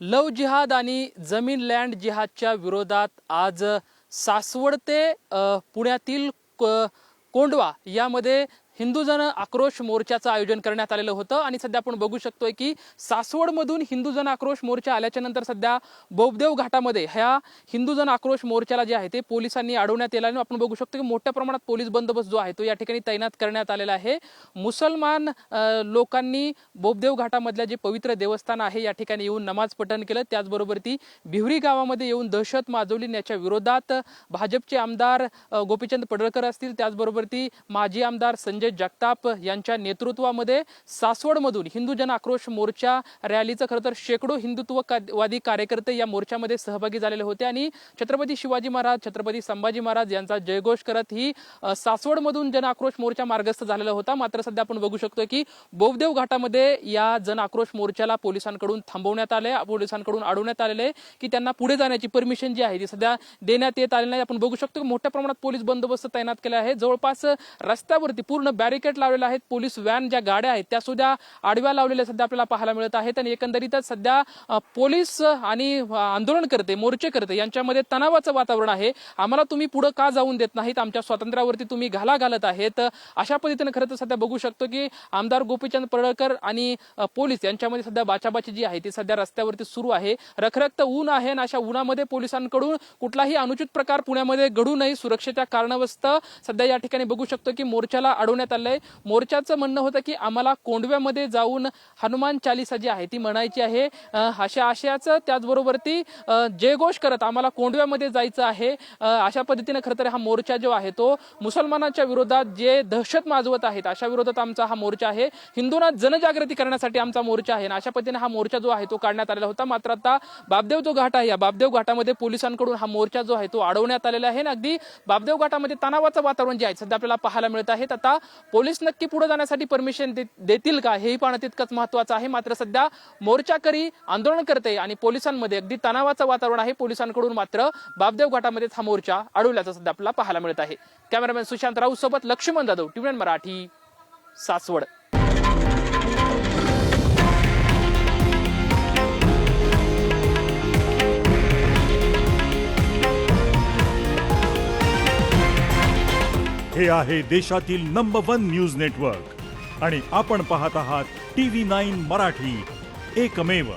लव जिहाद आणि जमीन लँड जिहादच्या विरोधात आज सासवड ते पुण्यातील कोंढवा यामध्ये हिंदू जन आक्रोश मोर्चाचं आयोजन करण्यात आलेलं होतं आणि सध्या आपण बघू शकतोय की सासवडमधून हिंदू जन आक्रोश मोर्चा आल्याच्या नंतर सध्या बोबदेव घाटामध्ये ह्या हिंदू जन आक्रोश मोर्चाला जे आहे ते पोलिसांनी अडवण्यात येईल आणि आपण बघू शकतो की मोठ्या प्रमाणात पोलीस बंदोबस्त जो आहे तो या ठिकाणी तैनात करण्यात आलेला आहे। मुसलमान लोकांनी बोबदेव घाटामधल्या जे पवित्र देवस्थान आहे या ठिकाणी येऊन नमाज पठण केलं, त्याचबरोबर ती भिवरी गावामध्ये येऊन दहशत माजवली। याच्या विरोधात भाजपचे आमदार गोपीचंद पडळकर असतील, त्याचबरोबर ती माजी आमदार संजय जगताप यांच्या नेतृत्वामध्ये सासवडमधून हिंदू जन आक्रोश मोर्चा रॅलीचं खरं तर शेकडो हिंदुत्ववादी कार्यकर्ते या मोर्चामध्ये सहभागी झालेले होते आणि छत्रपती शिवाजी महाराज, छत्रपती संभाजी महाराज यांचा जयघोष करत ही सासवडमधून जन आक्रोश मोर्चा मार्गस्थ झालेला होता। मात्र सध्या आपण बघू शकतोय की बोबदेव घाटामध्ये या जन आक्रोश मोर्चाला पोलिसांकडून थांबवण्यात आले, पोलिसांकडून अडवण्यात आलेले की त्यांना पुढे जाण्याची परमिशन जी आहे ती सध्या देण्यात येत आली नाही। आपण बघू शकतो की मोठ्या प्रमाणात पोलीस बंदोबस्त तैनात केला आहे। जवळपास रस्त्यावरती पूर्ण बॅरिकेड लावलेले आहेत, पोलीस व्हॅन ज्या गाड्या आहेत त्या सुद्धा आडव्या लावलेल्या सध्या आपल्याला पाहायला मिळत आहेत आणि एकंदरीतच सध्या पोलीस आणि आंदोलनकर्ते, मोर्चेकर्ते यांच्यामध्ये तणावाचं वातावरण आहे। आम्हाला तुम्ही पुढे का जाऊन देत नाहीत, आमच्या स्वातंत्र्यावरती तुम्ही घाला घालत आहेत, अशा पद्धतीने खरं तर सध्या बघू शकतो की आमदार गोपीचंद पडळकर आणि पोलीस यांच्यामध्ये सध्या बाचाबाची जी आहे ती सध्या रस्त्यावरती सुरू आहे। रखरखत ऊन आहे आणि अशा उन्हामध्ये पोलिसांकडून कुठलाही अनुचित प्रकार पुण्यामध्ये घडू नये सुरक्षेच्या कारणास्तव सध्या या ठिकाणी बघू शकतो की मोर्चाला अडवण्यात आलंय। मोर्चाचं म्हणणं होतं की आम्हाला कोंढव्यामध्ये जाऊन हनुमान चालीसा जी आहे ती म्हणायची आहे, अशा आशयाचं, त्याचबरोबर ती जयघोष करत आम्हाला कोंढव्यामध्ये जायचं आहे। अशा पद्धतीने खरं तर हा मोर्चा जो आहे तो मुसलमानांच्या विरोधात जे दहशत माजवत आहेत अशा विरोधात आमचा हा मोर्चा आहे, हिंदूंना जनजागृती करण्यासाठी आमचा मोर्चा आहे। अशा पद्धतीने हा मोर्चा जो आहे तो काढण्यात आलेला होता। मात्र आता बाबदेव जो घाट आहे या बाबदेव घाटामध्ये पोलिसांकडून हा मोर्चा जो आहे तो अडवण्यात आलेला आहे। अगदी बाबदेव घाटामध्ये तणावाचं वातावरण जे आहे सध्या आपल्याला पाहायला मिळत आहे। आता पोलीस नक्की पुढे जाण्यासाठी परमिशन देतील का हेही पाहणं तितकंच महत्त्वाचं आहे। मात्र सध्या मोर्चाकरी, आंदोलनकर्ते आणि पोलिसांमध्ये अगदी तणावाचं वातावरण आहे। पोलिसांकडून मात्र बाबदेव घाटामध्ये हा मोर्चा अडवल्याचं सध्या आपल्याला पाहायला मिळत आहे। कॅमेरामॅन सुशांत राऊत सोबत लक्ष्मण जाधव, टीव्ही मराठी, सासवड। हे आहे देशातील नंबर 1 न्यूज नेटवर्क आणि आपण पाहत आहात TV9 मराठी, एकमेव।